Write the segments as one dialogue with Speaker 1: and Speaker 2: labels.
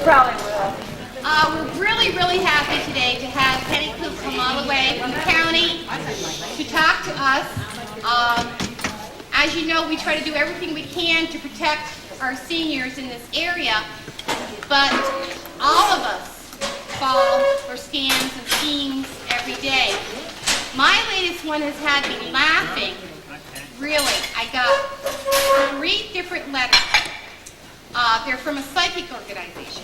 Speaker 1: Probably will.
Speaker 2: We're really, really happy today to have Penny Clute come all the way from the county to talk to us. As you know, we try to do everything we can to protect our seniors in this area, but all of us fall for scams and schemes every day. My latest one has had me laughing. Really, I got 3 different letters. They're from a psychic organization.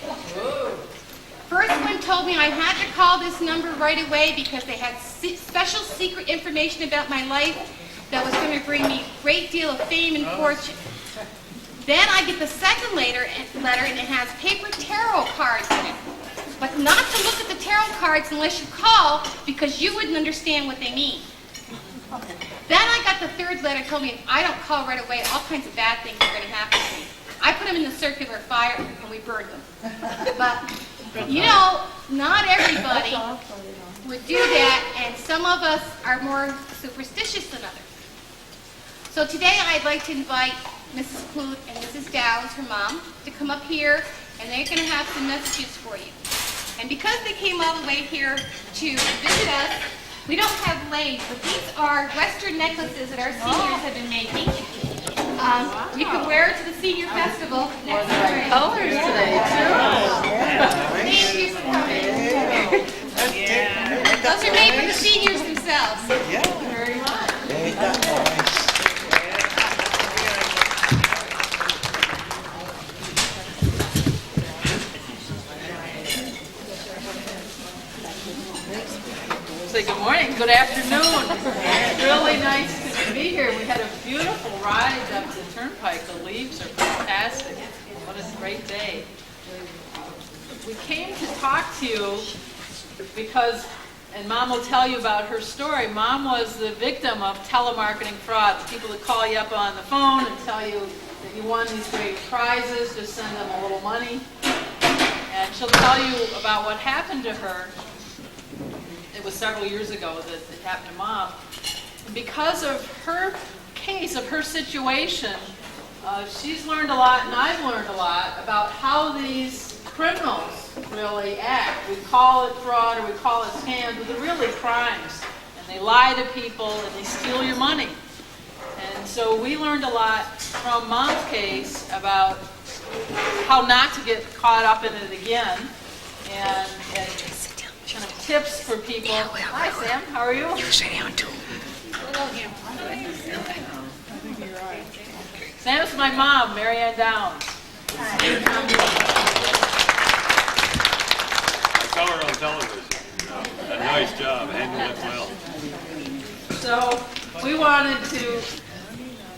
Speaker 2: First one told me I had to call this number right away because they had special secret information about my life that was going to bring me a great deal of fame and fortune. Then I get the second letter and it has paper tarot cards in it. But not to look at the tarot cards unless you call because you wouldn't understand what they mean. Then I got the third letter told me if I don't call right away, all kinds of bad things are going to happen to me. I put them in the circular fire and we burned them. But, you know, not everybody would do that, and some of us are more superstitious than others. So today I'd like to invite Mrs. Clute and Mrs. Downs, her mom, to come up here, and they're going to have some messages for you. And because they came all the way here to visit us, we don't have lace, but these are Western necklaces that our seniors have been making. You can wear it to the senior festival next spring.
Speaker 1: Colors today,
Speaker 2: Thank you for coming. Those are made for the seniors themselves.
Speaker 1: Very much. Say good morning, good afternoon. It's really nice to be here. We had a beautiful ride up the turnpike. The leaves are fantastic. What a great day. We came to talk to you because, and Mom will tell you about her story, Mom was the victim of telemarketing fraud. The people that call you up on the phone and tell you that you won these great prizes, just send them a little money. And she'll tell you about what happened to her. It was several years ago that it happened to Mom. And because of her case, of her situation, she's learned a lot, and I've learned a lot about how these criminals really act. We call it fraud or we call it scams, but they're really crimes. And they lie to people and they steal your money. And so we learned a lot from Mom's case about how not to get caught up in it again, and kind of tips for people. Hi, Sam. How are you? You sit down too. Sam's my mom, Mary Ann Downs.
Speaker 3: I saw her on television. A nice job, handled it well.
Speaker 1: So we wanted to,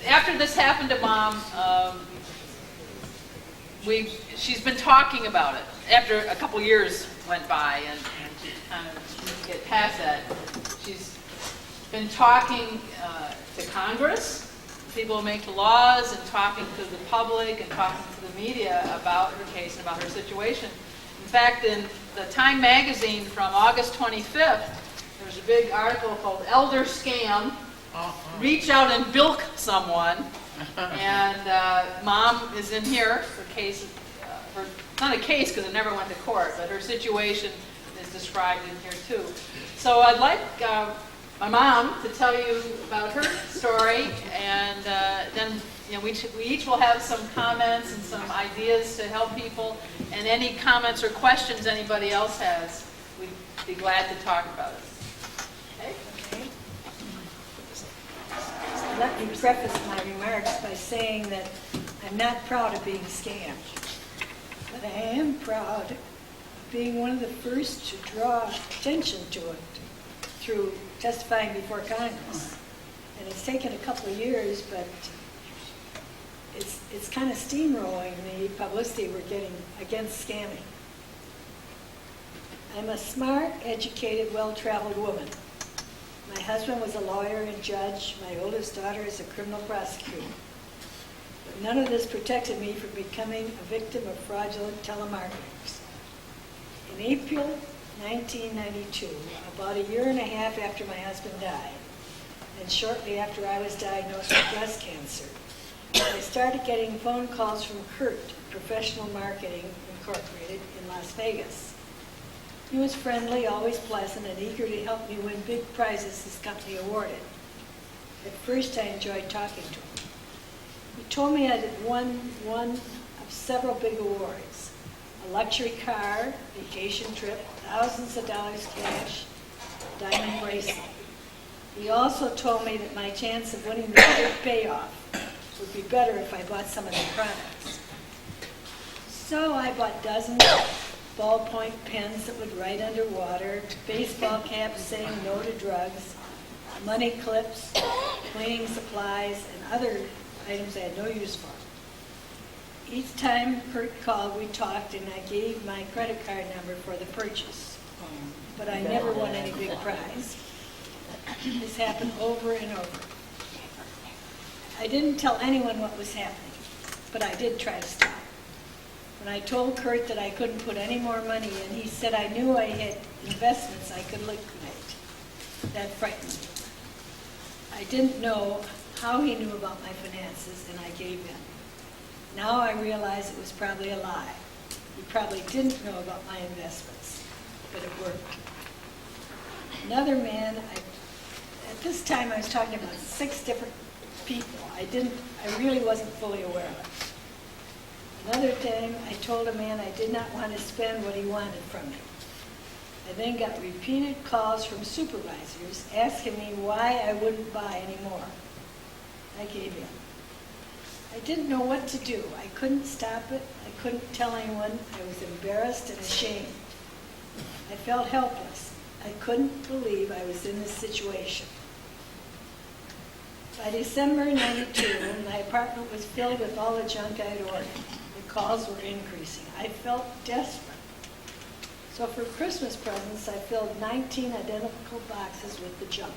Speaker 1: after this happened to Mom, she's been talking about it. After a couple years went by and kind of get past that, she's been talking to Congress, people who make the laws, and talking to the public and talking to the media about her case and about her situation. In fact, in the Time magazine from August 25th, there's a big article called Elder Scam, Reach Out and Bilk Someone. And Mom is in here for case, not a case because it never went to court, but her situation is described in here too. So I'd like my mom to tell you about her story, and then we each will have some comments and some ideas to help people, and any comments or questions anybody else has, we'd be glad to talk about it. Okay?
Speaker 4: Let me preface my remarks by saying that I'm not proud of being scammed, but I am proud of being one of the first to draw attention to it through testifying before Congress. And it's taken a couple of years, but it's kind of steamrolling the publicity we're getting against scamming. I'm a smart, educated, well-traveled woman. My husband was a lawyer and judge. My oldest daughter is a criminal prosecutor. But none of this protected me from becoming a victim of fraudulent telemarketers. In April 1992, about a year and a half after my husband died, and shortly after I was diagnosed with breast cancer, I started getting phone calls from Clute, Professional Marketing Incorporated in Las Vegas. He was friendly, always pleasant, and eager to help me win big prizes his company awarded. At first, I enjoyed talking to him. He told me I had won one of several big awards: a luxury car, vacation trip, thousands of dollars cash, diamond bracelet. He also told me that my chance of winning the big payoff would be better if I bought some of their products. So I bought dozens of ballpoint pens that would write underwater, baseball caps saying no to drugs, money clips, cleaning supplies, and other items I had no use for. Each time Kurt called, we talked, and I gave my credit card number for the purchase. But I never won any big prize. This happened over and over. I didn't tell anyone what was happening, but I did try to stop. When I told Kurt that I couldn't put any more money in, he said I knew I had investments I could liquidate. That frightened me. I didn't know how he knew about my finances, and I gave in. Now I realize it was probably a lie. He probably didn't know about my investments, but it worked. Another man, at this time I was talking about 6 different people I really wasn't fully aware of. Another time I told a man I did not want to spend what he wanted from me. I then got repeated calls from supervisors asking me why I wouldn't buy anymore. I gave in. I didn't know what to do. I couldn't stop it. I couldn't tell anyone. I was embarrassed and ashamed. I felt helpless. I couldn't believe I was in this situation. By December '92, my apartment was filled with all the junk I'd ordered. The calls were increasing. I felt desperate. So for Christmas presents, I filled 19 identical boxes with the junk.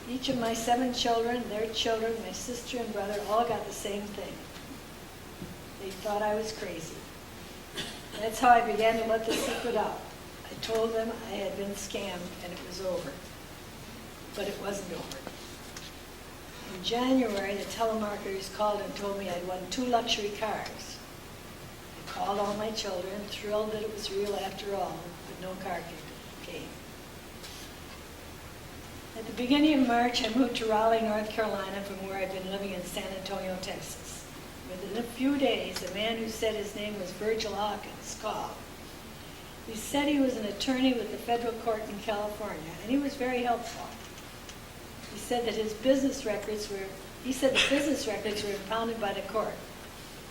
Speaker 4: Each of my 7 children, their children, my sister and brother all got the same thing. They thought I was crazy. That's how I began to let the secret out. I told them I had been scammed and it was over. But it wasn't over. In January, the telemarketers called and told me I'd won 2 luxury cars. I called all my children, thrilled that it was real after all, but no car came. At the beginning of March, I moved to Raleigh, North Carolina, from where I'd been living in San Antonio, Texas. Within a few days, a man who said his name was Virgil Hawkins called. He said he was an attorney with the federal court in California, and he was very helpful. He said that the business records were impounded by the court,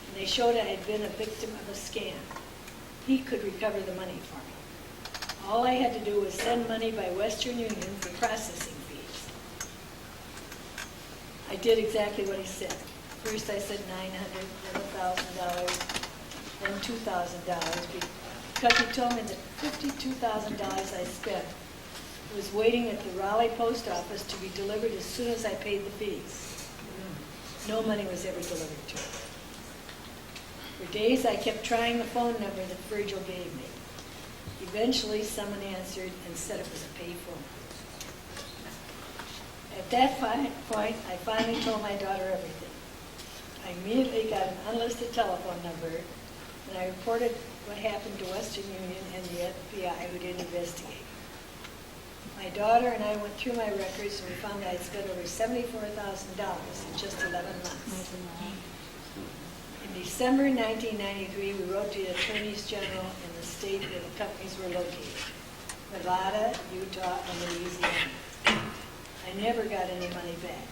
Speaker 4: and they showed I had been a victim of a scam. He could recover the money for me. All I had to do was send money by Western Union for processing fees. I did exactly what he said. First I said $900, then $1,000, then $2,000, because he told me that $52,000 I spent was waiting at the Raleigh post office to be delivered as soon as I paid the fees. No money was ever delivered to me. For days I kept trying the phone number that Virgil gave me. Eventually someone answered and said it was a payphone. At that point, I finally told my daughter everything. I immediately got an unlisted telephone number, and I reported what happened to Western Union and the FBI, who did investigate. My daughter and I went through my records, and we found that I'd spent over $74,000 in just 11 months. In December 1993, we wrote to the attorneys general in the state where the companies were located: Nevada, Utah, and Louisiana. I never got any money back.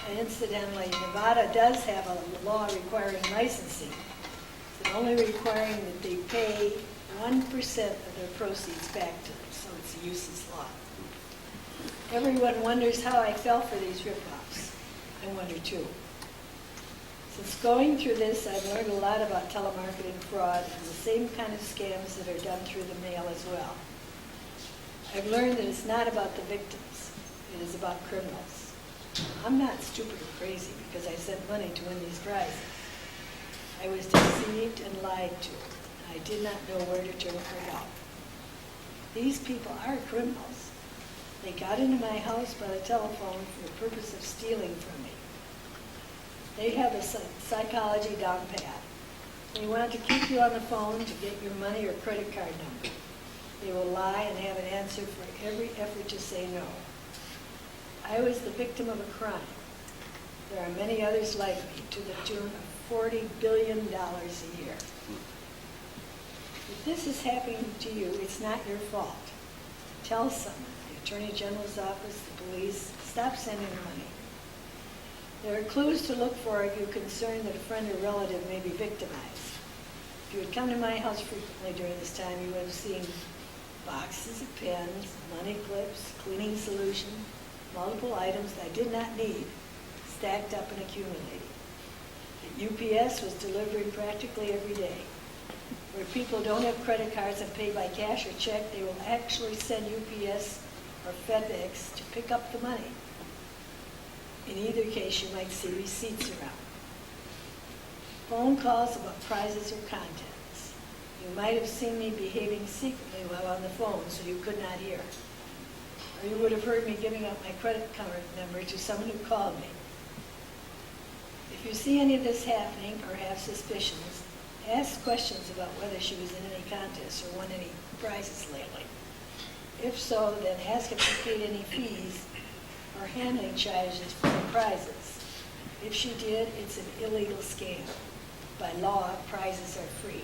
Speaker 4: And incidentally, Nevada does have a law requiring licensing, but only requiring that they pay 1% of their proceeds back to them, so it's a useless law. Everyone wonders how I fell for these rip-offs. I wonder too. Since going through this, I've learned a lot about telemarketing fraud and the same kind of scams that are done through the mail as well. I've learned that it's not about the victims, it is about criminals. I'm not stupid or crazy because I sent money to win these prizes. I was deceived and lied to, and I did not know where to turn for help. These people are criminals. They got into my house by the telephone for the purpose of stealing from me. They have the psychology down pat. They want to keep you on the phone to get your money or credit card number. They will lie and have an answer for every effort to say no. I was the victim of a crime. There are many others like me to the tune of $40 billion a year. If this is happening to you, it's not your fault. Tell someone, the Attorney General's office, the police, stop sending money. There are clues to look for if you're concerned that a friend or relative may be victimized. If you had come to my house frequently during this time, you would have seen boxes of pens, money clips, cleaning solution, multiple items that I did not need, stacked up and accumulating. At UPS was delivering practically every day. Where people don't have credit cards and pay by cash or check, they will actually send UPS or FedEx to pick up the money. In either case, you might see receipts around. Phone calls about prizes or contests. You might have seen me behaving secretly while on the phone so you could not hear. Or you would have heard me giving out my credit card number to someone who called me. If you see any of this happening or have suspicions, ask questions about whether she was in any contests or won any prizes lately. If so, then ask if she paid any fees or handling charges for the prizes. If she did, it's an illegal scam. By law, prizes are free.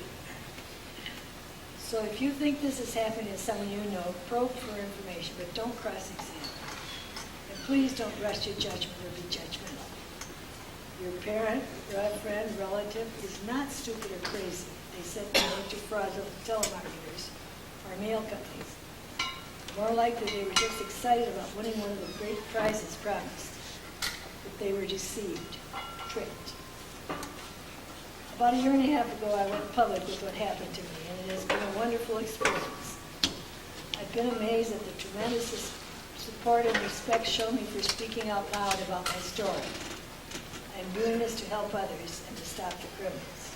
Speaker 4: So if you think this is happening to someone you know, probe for information, but don't cross-examine. And please don't rush your judgment or be judgmental. Your parent, friend, relative is not stupid or crazy. They set them into fraudulent telemarketers or mail companies. More likely, they were just excited about winning one of the great prizes promised. But they were deceived, tricked. About a year and a half ago, I went public with what happened to me, and it has been a wonderful experience. I've been amazed at the tremendous support and respect shown me for speaking out loud about my story. I'm doing this to help others and to stop the criminals.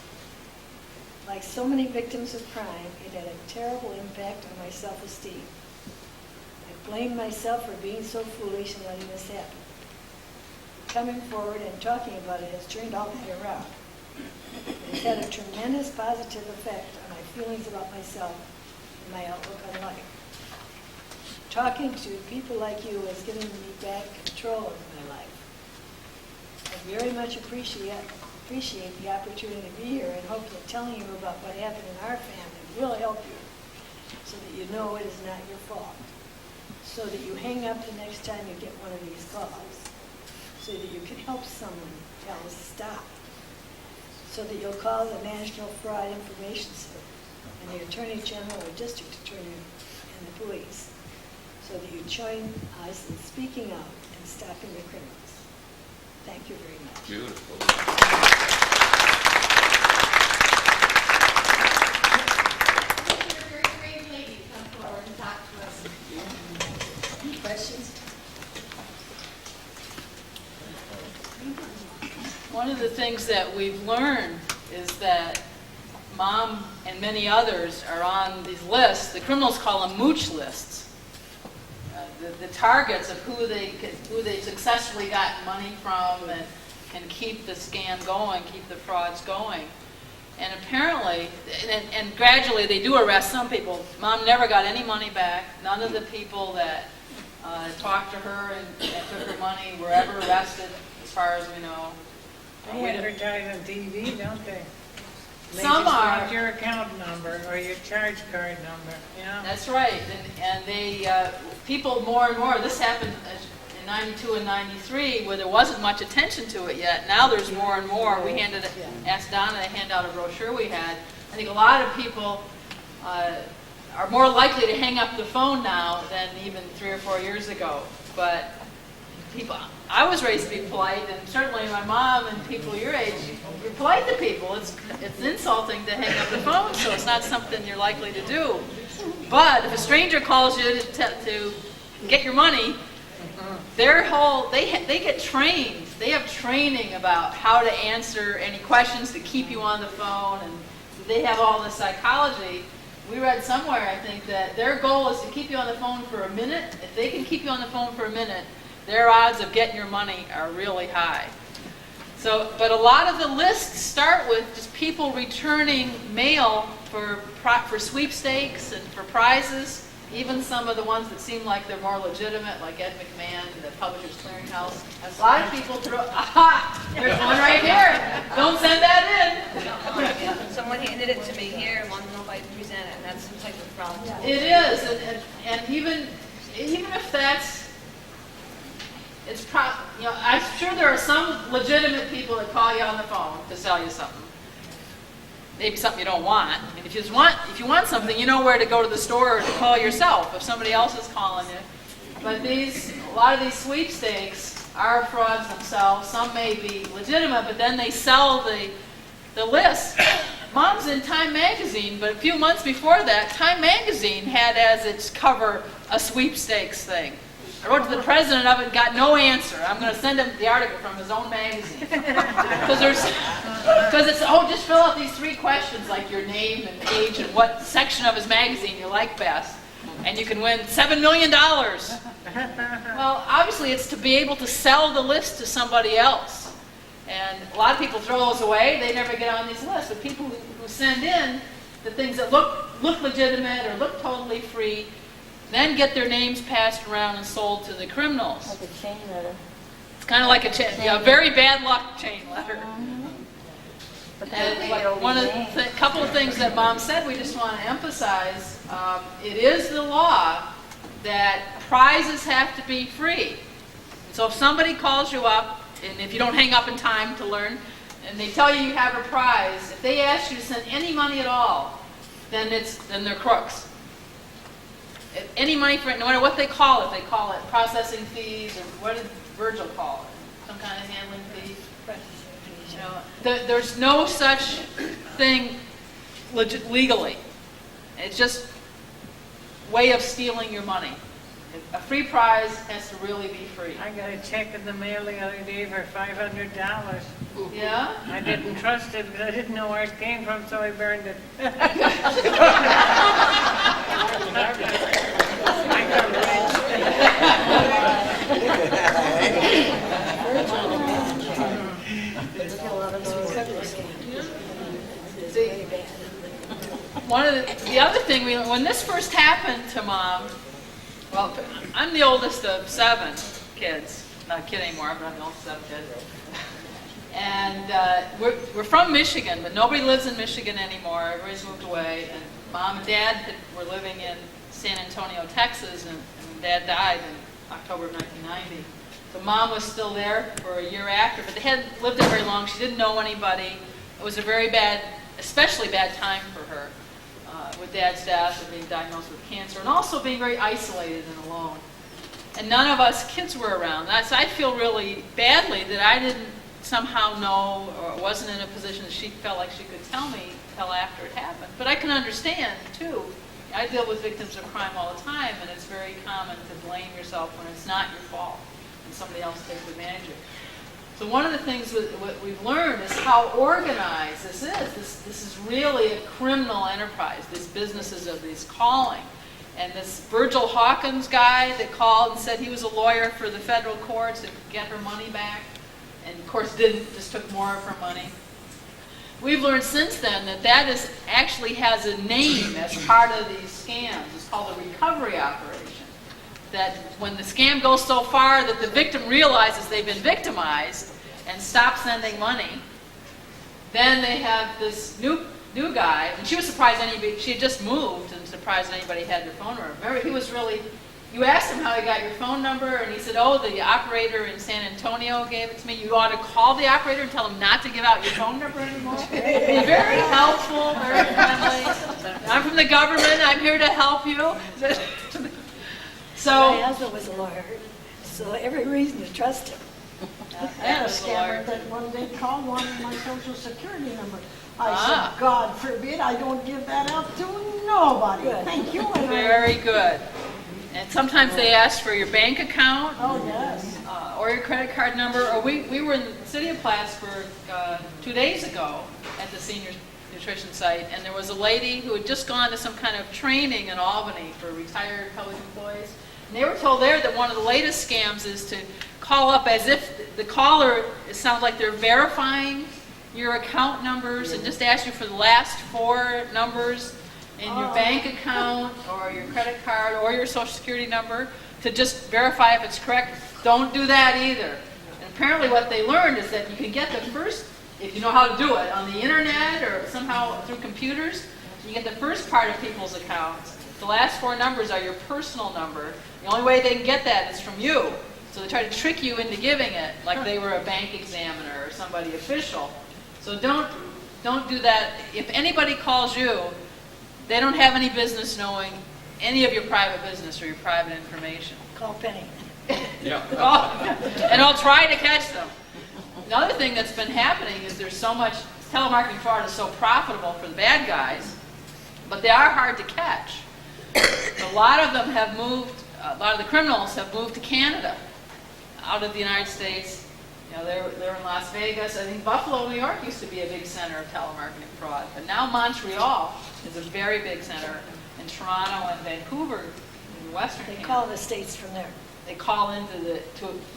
Speaker 4: Like so many victims of crime, it had a terrible impact on my self-esteem. I blame myself for being so foolish and letting this happen. Coming forward and talking about it has turned all that around. It has had a tremendous positive effect on my feelings about myself and my outlook on life. Talking to people like you has given me back control of my life. I very much appreciate the opportunity to be here and hope that telling you about what happened in our family will help you so that you know it is not your fault, so that you hang up the next time you get one of these calls, so that you can help someone else stop, so that you'll call the National Fraud Information Center and the Attorney General or District Attorney and the police, so that you join us in speaking out and stopping the criminals. Thank you very much.
Speaker 5: Beautiful.
Speaker 2: Very brave lady to come forward and talk to us.
Speaker 4: Any questions?
Speaker 1: One of the things that we've learned is that Mom and many others are on these lists. The criminals call them mooch lists. The targets of who they successfully got money from and can keep the scam going, keep the frauds going. And apparently, and gradually they do arrest some people. Mom never got any money back. None of the people that talked to her and took her money were ever arrested, as far as we know.
Speaker 6: They advertise on TV, don't they? They
Speaker 1: Some
Speaker 6: just
Speaker 1: are.
Speaker 6: want your account number or your charge card number, yeah.
Speaker 1: That's right, and they, people more and more, this happened in 92 and 93 where there wasn't much attention to it yet. Now there's more and more. We asked Donna to hand out a brochure we had. I think a lot of people are more likely to hang up the phone now than even 3 or 4 years ago. But people, I was raised to be polite, and certainly my mom and people your age, you're polite to people. It's insulting to hang up the phone, so it's not something you're likely to do. But if a stranger calls you to get your money, they get trained. They have training about how to answer any questions, to keep you on the phone, and they have all this psychology. We read somewhere, I think, that their goal is to keep you on the phone for a minute. If they can keep you on the phone for a minute, their odds of getting your money are really high. So, but a lot of the lists start with just people returning mail for sweepstakes and for prizes. Even some of the ones that seem like they're more legitimate, like Ed McMahon, the Publishers Clearinghouse. A lot of people throw, aha, there's one right here. Don't send that in.
Speaker 5: Someone handed it to me here and wanted to know if I'd present it, and that's some type of fraud.
Speaker 1: It is, and even if that's, it's I'm sure there are some legitimate people that call you on the phone to sell you something. Maybe something you don't want. And if you want something, you know where to go to the store or to call yourself if somebody else is calling you. But a lot of these sweepstakes are frauds themselves. Some may be legitimate, but then they sell the list. Mom's in Time Magazine, but a few months before that, Time Magazine had as its cover a sweepstakes thing. I wrote to the president of it and got no answer. I'm going to send him the article from his own magazine. Because it's, just fill out these 3 questions, like your name and age and what section of his magazine you like best, and you can win $7 million. Well, obviously it's to be able to sell the list to somebody else. And a lot of people throw those away. They never get on these lists. But people who send in the things that look legitimate or look totally free, then get their names passed around and sold to the criminals.
Speaker 7: Like a chain letter.
Speaker 1: It's kind of like a very bad luck chain letter. And like couple of things that Mom said, we just want to emphasize. It is the law that prizes have to be free. So if somebody calls you up, and if you don't hang up in time to learn, and they tell you you have a prize, if they ask you to send any money at all, then they're crooks. Any money for it, no matter what they call it processing fees, or what did Virgil call it? Some kind of handling fee? You know, there's no such thing legally. It's just a way of stealing your money. A free prize has to really be free.
Speaker 6: I got a check in the mail the other day for $500.
Speaker 1: Yeah?
Speaker 6: I didn't trust it because I didn't know where it came from, so I burned it.
Speaker 1: See, one of the other thing, when this first happened to Mom, well, I'm the oldest of 7 kids. Not a kid anymore, but I'm the oldest of 7 kids. And we're from Michigan, but nobody lives in Michigan anymore. Everybody's moved away. And Mom and Dad were living in San Antonio, Texas, and Dad died in October of 1990. So Mom was still there for a year after, but they hadn't lived there very long. She didn't know anybody. It was a very bad, especially bad time for her, with Dad's death and being diagnosed with cancer, and also being very isolated and alone. And none of us kids were around. So I feel really badly that I didn't somehow know, or wasn't in a position that she felt like she could tell me until after it happened. But I can understand, too. I deal with victims of crime all the time, and it's very common to blame yourself when it's not your fault and somebody else takes advantage of it. So one of the things what we've learned is how organized this is. This is really a criminal enterprise, these businesses of these calling. And this Virgil Hawkins guy that called and said he was a lawyer for the federal courts and could get her money back, and of course didn't, just took more of her money. We've learned since then that actually has a name as part of these scams. It's called a recovery operation. That when the scam goes so far that the victim realizes they've been victimized and stops sending money, then they have this new guy, and she was surprised she had just moved and surprised anybody had their phone number. He was really, you asked him how he got your phone number, and he said, oh, the operator in San Antonio gave it to me. You ought to call the operator and tell him not to give out your phone number anymore. Very helpful, very friendly. I'm from the government, I'm here to help you. So,
Speaker 4: My husband was a lawyer, so every reason to trust him.
Speaker 7: I had a scammer that one day called wanted my social security number. I said, God forbid, I don't give that out to nobody.
Speaker 4: Good.
Speaker 7: Thank you.
Speaker 1: very good. And sometimes they ask for your bank account,
Speaker 7: Oh, yes.
Speaker 1: or your credit card number. Or we were in the city of Plattsburgh 2 days ago at the senior nutrition site, and there was a lady who had just gone to some kind of training in Albany for retired public employees. And they were told there that one of the latest scams is to call up as if the caller, it sounds like they're verifying your account numbers and just ask you for the last 4 numbers in your bank account or your credit card or your social security number to just verify if it's correct. Don't do that either. And apparently what they learned is that you can get the first, if you know how to do it, on the internet or somehow through computers, you get the first part of people's accounts. The last 4 numbers are your personal number. The only way they can get that is from you. So they try to trick you into giving it like they were a bank examiner or somebody official. So don't do that. If anybody calls you, they don't have any business knowing any of your private business or your private information.
Speaker 4: Call Penny.
Speaker 3: Yeah.
Speaker 1: And I'll try to catch them. Another thing that's been happening is there's so much, telemarketing fraud is so profitable for the bad guys, but they are hard to catch. A lot of them have moved, a lot of the criminals have moved to Canada, out of the United States. You know, they're in Las Vegas. I think Buffalo, New York used to be a big center of telemarketing fraud, but now Montreal is a very big center, and Toronto and Vancouver in Western
Speaker 4: They
Speaker 1: Canada.
Speaker 4: call the states from there.
Speaker 1: They call into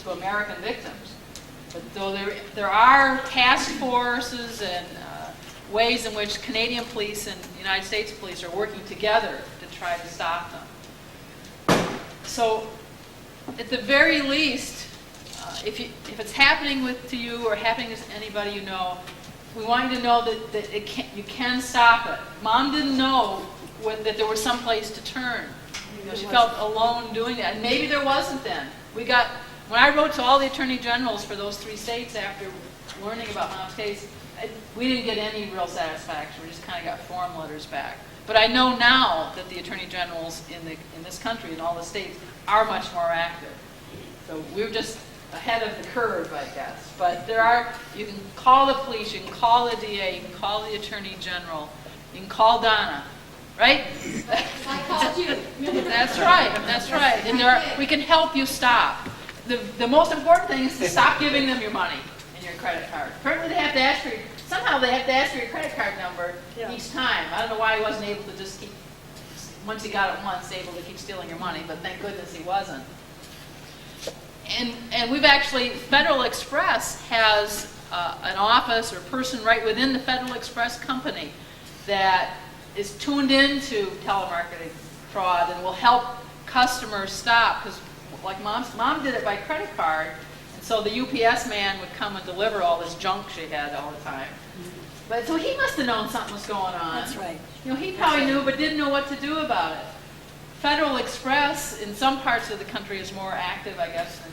Speaker 1: to American victims. But though there are task forces and ways in which Canadian police and United States police are working together to try to stop them. So, at the very least, if it's happening to you or happening to anybody you know, we want you to know that you can stop it. Mom didn't know that there was some place to turn. You know, she felt alone doing that, and maybe there wasn't then. When I wrote to all the attorney generals for those 3 states after learning about Mom's case, we didn't get any real satisfaction. We just kind of got form letters back. But I know now that the attorney generals in this country, in all the states, are much more active. So we're just ahead of the curve, I guess. But you can call the police, you can call the DA, you can call the attorney general, you can call Donna, right?
Speaker 2: I called you.
Speaker 1: That's right. And we can help you stop. The most important thing is to stop giving them your money and your credit card. Currently they have to ask for your credit card number each time. I don't know why he wasn't able to just keep, once he got it once, able to keep stealing your money, but thank goodness he wasn't. And we've actually, Federal Express has an office or person right within the Federal Express company that is tuned into telemarketing fraud and will help customers stop. Because like mom did it by credit card, and so the UPS man would come and deliver all this junk she had all the time. But so he must have known something was going on.
Speaker 4: That's right.
Speaker 1: You know, he probably knew but didn't know what to do about it. Federal Express in some parts of the country is more active, I guess, than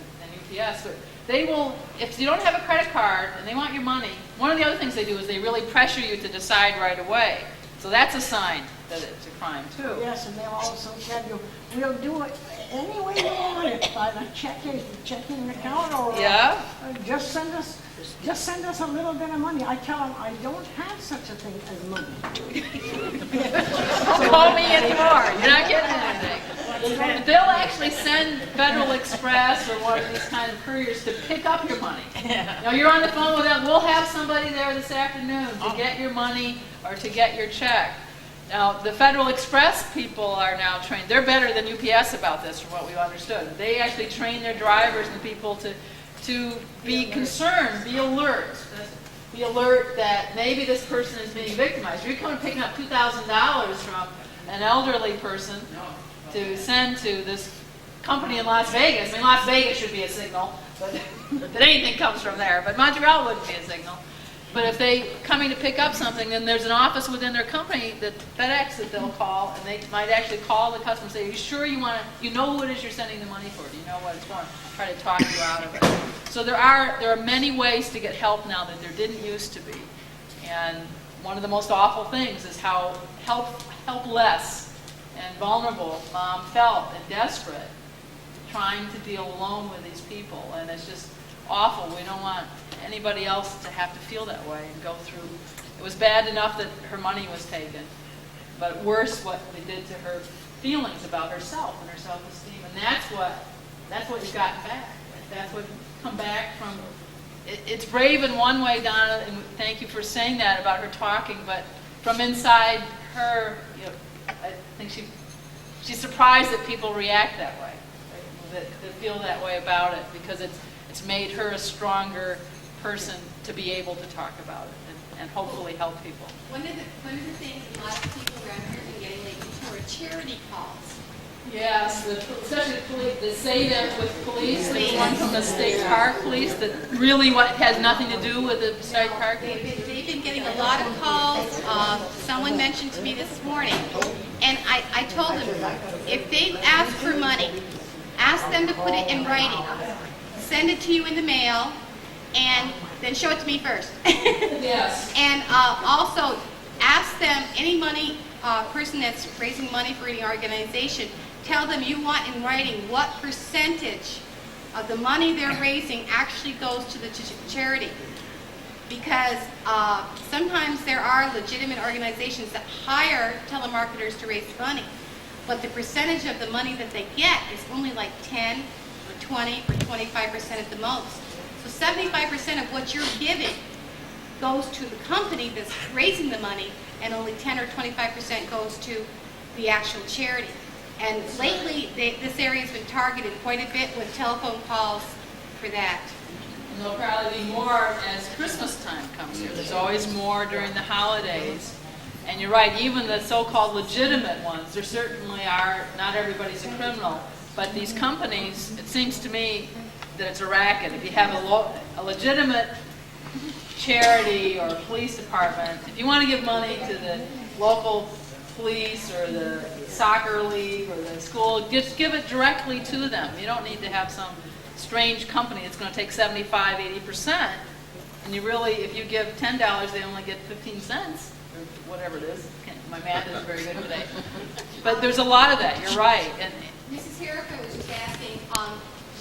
Speaker 1: UPS, but they will, if you don't have a credit card and they want your money, one of the other things they do is they really pressure you to decide right away. So that's a sign that it's a crime too.
Speaker 7: Yes, and they'll also tell you, we'll do it any way you want it, by the checking account or
Speaker 1: Yeah.
Speaker 7: just send us a little bit of money. I tell them, I don't have such a thing as money.
Speaker 1: Don't call me anymore. You're not getting anything. But they'll actually send Federal Express or one of these kind of couriers to pick up your money. You know, you're on the phone with them. We'll have somebody there this afternoon to get your money or to get your check. Now, the Federal Express people are now trained. They're better than UPS about this, from what we've understood. They actually train their drivers and people to be concerned, be alert. Be alert that maybe this person is being victimized. You're coming picking up $2,000 from an elderly person to send to this company in Las Vegas. I mean, Las Vegas should be a signal, but that anything comes from there. But Montreal wouldn't be a signal. But if they coming to pick up something, then there's an office within their company, that FedEx, that they'll call, and they might actually call the customer and say, "Are you sure you want to? You know who it is you're sending the money for? Do you know what it's for?" Try to talk you out of it. So there are many ways to get help now that there didn't used to be, and one of the most awful things is how helpless and vulnerable Mom felt and desperate, trying to deal alone with these people, and it's just awful. We don't want anybody else to have to feel that way and go through. It was bad enough that her money was taken, but worse what they did to her feelings about herself and her self-esteem, and that's what you've gotten back. That's what come back from. It's brave in one way, Donna, and thank you for saying that about her talking, but from inside her, you know, I think she's surprised that people react that way. that feel that way about it, because it's made her a stronger person to be able to talk about it and hopefully help people.
Speaker 2: One of the things a lot of people around here have been getting lately too are charity calls.
Speaker 1: Yes, especially the SADEM with police, the one from the state park police that really has nothing to do with the state park.
Speaker 2: They've been getting a lot of calls. Someone mentioned to me this morning, and I told them, if they ask for money, ask them to put it in writing. Send it to you in the mail, and then show it to me first.
Speaker 1: Yes.
Speaker 2: And also, ask them, any money, person that's raising money for any organization, tell them you want in writing what percentage of the money they're raising actually goes to the charity. Because sometimes there are legitimate organizations that hire telemarketers to raise money, but the percentage of the money that they get is only like 10 or 20 or 25% at the most. So 75% of what you're giving goes to the company that's raising the money, and only 10 or 25% goes to the actual charity. And lately, this area has been targeted quite a bit with telephone calls for that.
Speaker 1: And there'll probably be more as Christmas time comes here. There's always more during the holidays. And you're right, even the so-called legitimate ones, there certainly are, not everybody's a criminal, but these companies, it seems to me that it's a racket. If you have a legitimate charity or police department, if you want to give money to the local police or the soccer league or the school, just give it directly to them. You don't need to have some strange company that's going to take 75, 80%. And you really, if you give $10, they only get 15 cents or whatever it is. My math isn't very good today. But there's a lot of that, you're right. And
Speaker 2: Mrs. Herica was just asking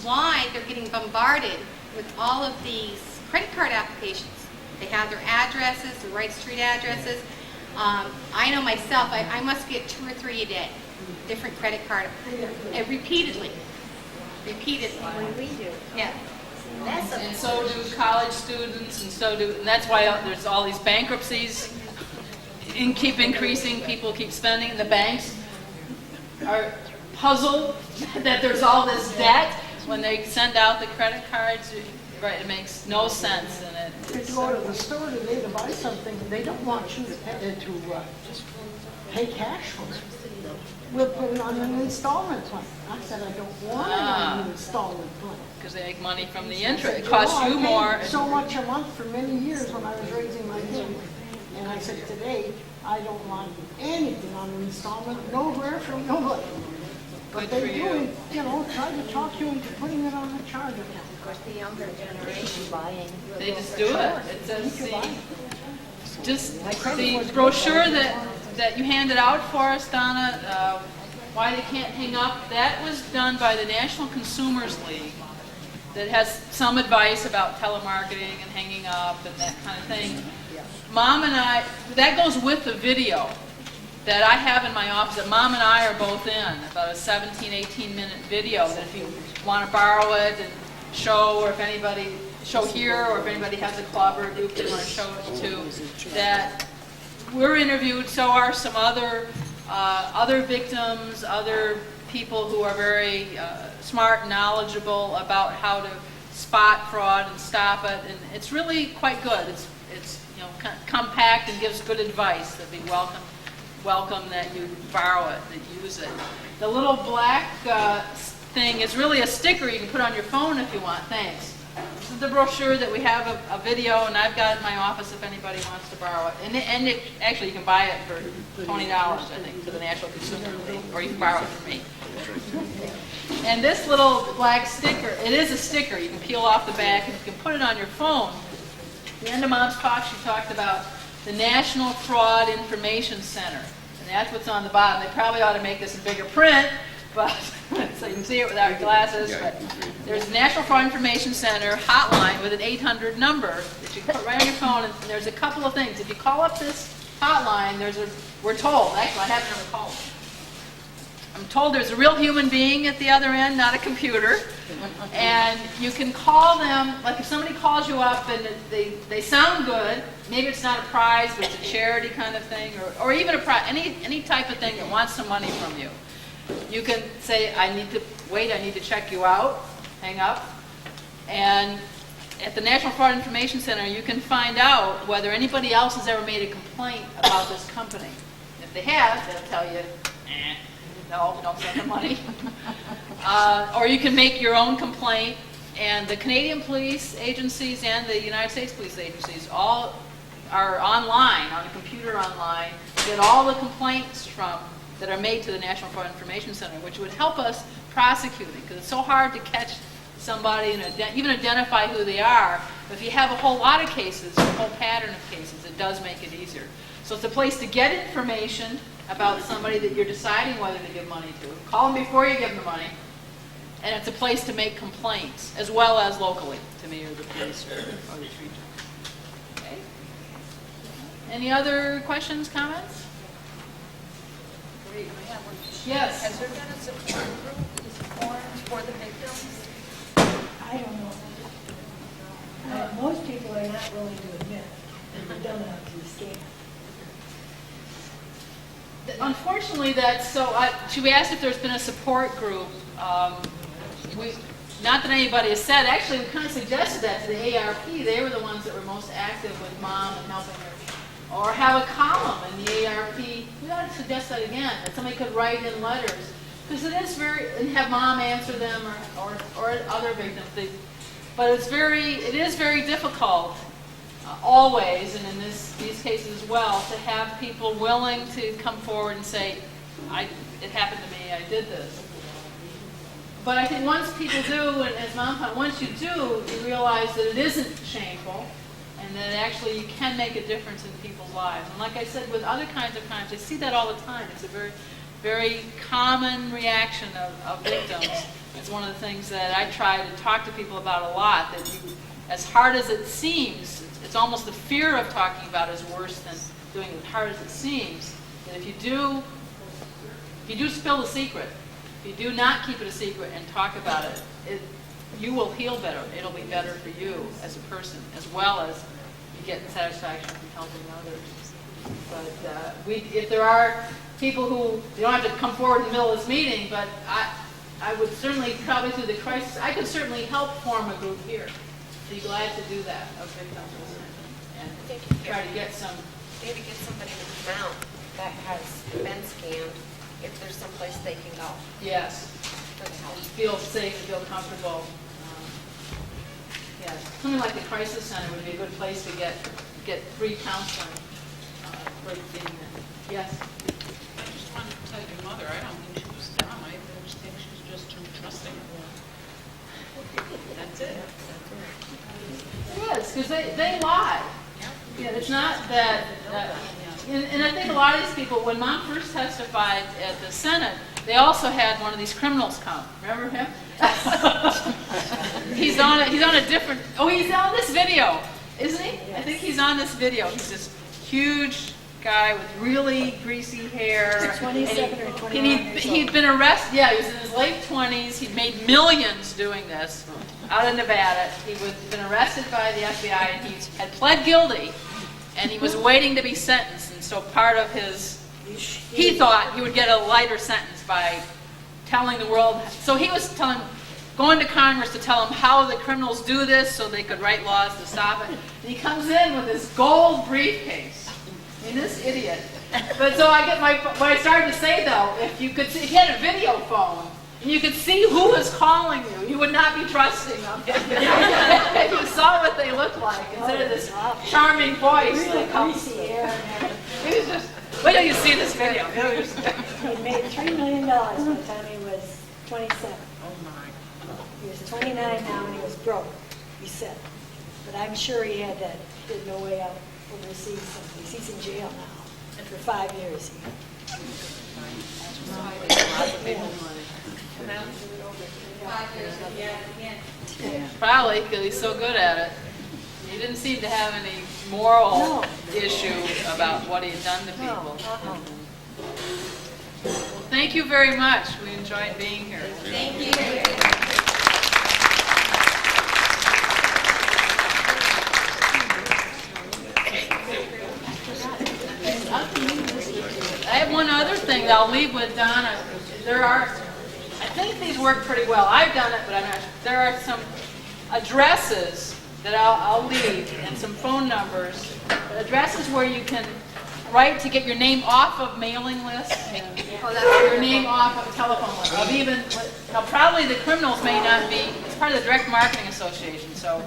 Speaker 2: why they're getting bombarded with all of these credit card applications. They have their addresses, their right street addresses. I know myself, I must get 2 or 3 a day, different credit card, and repeatedly. We do. Yeah.
Speaker 1: and so do college students, and that's why there's all these bankruptcies keep increasing, people keep spending, the banks are puzzled that there's all this debt when they send out the credit cards. Right, it makes no sense, and
Speaker 7: If you go to the store today to buy something, they don't want you to pay cash for it. We'll put it on an installment plan. I said, I don't want it on an installment plan.
Speaker 1: because they make money from the interest. It costs you more.
Speaker 7: I paid so much a month for many years when I was raising my kids. And I said, today, I don't want anything on an installment, nowhere from nobody. But
Speaker 1: Good for
Speaker 7: they
Speaker 1: you.
Speaker 7: do, try to talk you into putting it on a charge account.
Speaker 5: Of course, the younger generation buying.
Speaker 1: They just do it. It says the brochure that you handed out for us, Donna, why they can't hang up, that was done by the National Consumers League that has some advice about telemarketing and hanging up and that kind of thing. Mom and I, that goes with the video that I have in my office that Mom and I are both in, about a 17, 18-minute video that if you want to borrow it and show, or if anybody, show here, or if anybody has a club or a group they want to show it to, that we're interviewed, so are some other victims, other people who are very smart and knowledgeable about how to spot fraud and stop it, and it's really quite good. It's compact and gives good advice. That'd be welcome that you borrow it, that you use it. The little black thing is really a sticker you can put on your phone if you want. Thanks. This is the brochure that we have a video, and I've got it in my office if anybody wants to borrow it. And actually, you can buy it for $20, I think, to the National Consumer League, or you can borrow it from me. And this little black sticker, it is a sticker. You can peel off the back, and you can put it on your phone. At the end of Mom's talk, she talked about the National Fraud Information Center. And that's what's on the bottom. They probably ought to make this in bigger print, but so you can see it without your glasses. But there's a National Fraud Information Center hotline with an 800 number that you can put right on your phone. And there's a couple of things. If you call up this hotline, we're told, actually I haven't ever called. I'm told there's a real human being at the other end, not a computer. And you can call them, like if somebody calls you up and they sound good, maybe it's not a prize, but it's a charity kind of thing, or even a prize, any type of thing that wants some money from you. You can say, I need to check you out, hang up. And at the National Fraud Information Center, you can find out whether anybody else has ever made a complaint about this company. If they have, they'll tell you, no, don't send them money. Or you can make your own complaint. And the Canadian police agencies and the United States police agencies all are online, on a computer online, to get all the complaints that are made to the National Fraud Information Center, which would help us prosecuting, because it's so hard to catch somebody and even identify who they are. But if you have a whole lot of cases, a whole pattern of cases, it does make it easier. So it's a place to get information about somebody that you're deciding whether to give money to. Call them before you give them the money. And it's a place to make complaints, as well as locally, to me, or the police, or the region. Okay? Any other questions, comments?
Speaker 5: Great. I have one.
Speaker 1: Yes.
Speaker 5: Has there been a support group formed for the victims?
Speaker 4: I don't know. Most people are not willing to admit that they've done enough to scam.
Speaker 1: Unfortunately, that's so. She asked if there's been a support group. Not that anybody has said. Actually, we kind of suggested that to the ARP. They were the ones that were most active with Mom and helping her. Or have a column in the ARP. We ought to suggest that again, that somebody could write in letters. Because it is and have Mom answer them or other victims. But it is very difficult, always, and in these cases as well, to have people willing to come forward and say, it happened to me, I did this. But I think once people do, and as Mom found, once you do, you realize that it isn't shameful, and that actually you can make a difference in people's lives. And like I said, with other kinds of crimes, I see that all the time. It's a very, very common reaction of victims. It's one of the things that I try to talk to people about a lot, that as hard as it seems, it's almost the fear of talking about is worse than doing it as hard as it seems. That if you do spill the secret, if you do not keep it a secret and talk about it, you will heal better. It'll be better for you as a person, as well as you get satisfaction from helping others. But if there are people who, you don't have to come forward in the middle of this meeting, but I would certainly, probably through the crisis, I could certainly help form a group here. Be glad to do that of victims and try to get some.
Speaker 8: Maybe get somebody to come out that has been scammed, if there's some place they can go.
Speaker 1: Yes.
Speaker 8: For the help.
Speaker 1: Feel safe, feel comfortable. Yeah, something like the crisis center would be a good place to get free counseling for being there. Yes.
Speaker 9: I just wanted to tell your mother, I don't think she was dumb. I just think she's just too trusting. That's it.
Speaker 1: Yes, because they lie. Yeah, it's not that. And I think a lot of these people, when Mom first testified at the Senate, they also had one of these criminals come. Remember him? He's on a different. Oh, he's on this video, isn't he? Yes. I think he's on this video. He's this huge guy with really greasy hair.
Speaker 4: 27 or 21 years old.
Speaker 1: He'd been arrested. Yeah, he was in his late 20s. He'd made millions doing this out of Nevada. He was been arrested by the FBI, and he had pled guilty, and he was waiting to be sentenced. And so part of he thought he would get a lighter sentence by telling the world. So he was going to Congress to tell them how the criminals do this so they could write laws to stop it. And he comes in with this gold briefcase. I mean, this idiot. But so I get what I started to say though, if you could see, if you had a video phone, and you could see who was calling you, you would not be trusting them. If you saw what they looked like, instead of this charming voice that comes to them. It was just, wait till you see this video.
Speaker 4: He made $3 million by the time he was 27.
Speaker 9: Oh my.
Speaker 4: He was 29 now and he was broke, he said. But I'm sure he had no way out overseas someplace. He's in jail now for 5 years.
Speaker 1: Probably, because he's so good at it. He didn't seem to have any moral issue about what he had done to people. Well, thank you very much. We enjoyed being here.
Speaker 2: Thank you.
Speaker 1: have one other thing that I'll leave with Donna. There are, I think these work pretty well. I've done it, but I'm not sure. There are some addresses that I'll leave and some phone numbers. Addresses where you can write to get your name off of mailing lists and your name off of a telephone list. Of even, now probably the criminals may not be, it's part of the Direct Marketing Association, so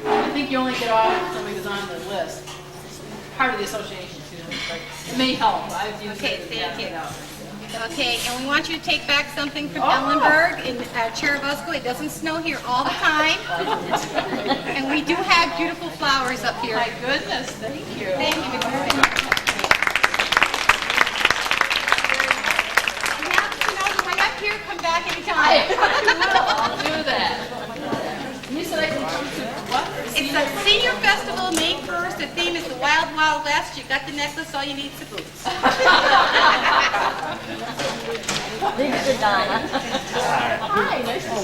Speaker 1: I think you only get off if somebody was on the list. It's part of the association too, but it may help. I've used
Speaker 2: Okay,
Speaker 1: it to
Speaker 2: thank
Speaker 1: test
Speaker 2: you.
Speaker 1: it out.
Speaker 2: Okay, and we want you to take back something from
Speaker 1: Oh.
Speaker 2: Ellenberg and Cherubusco. It doesn't snow here all the time. And we do have beautiful flowers up here.
Speaker 1: My goodness, thank you.
Speaker 2: Thank you very much. You have to know, right up here, come back anytime.
Speaker 1: I'll do that. You said I can come to what?
Speaker 2: It's a senior festival, May 1st. The theme is the Wild Wild West. You got the necklace, all you need is the boots.
Speaker 10: These are Donna.
Speaker 1: Hi, nice to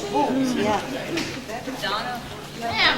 Speaker 1: see you.
Speaker 5: Donna,
Speaker 1: Ma'am.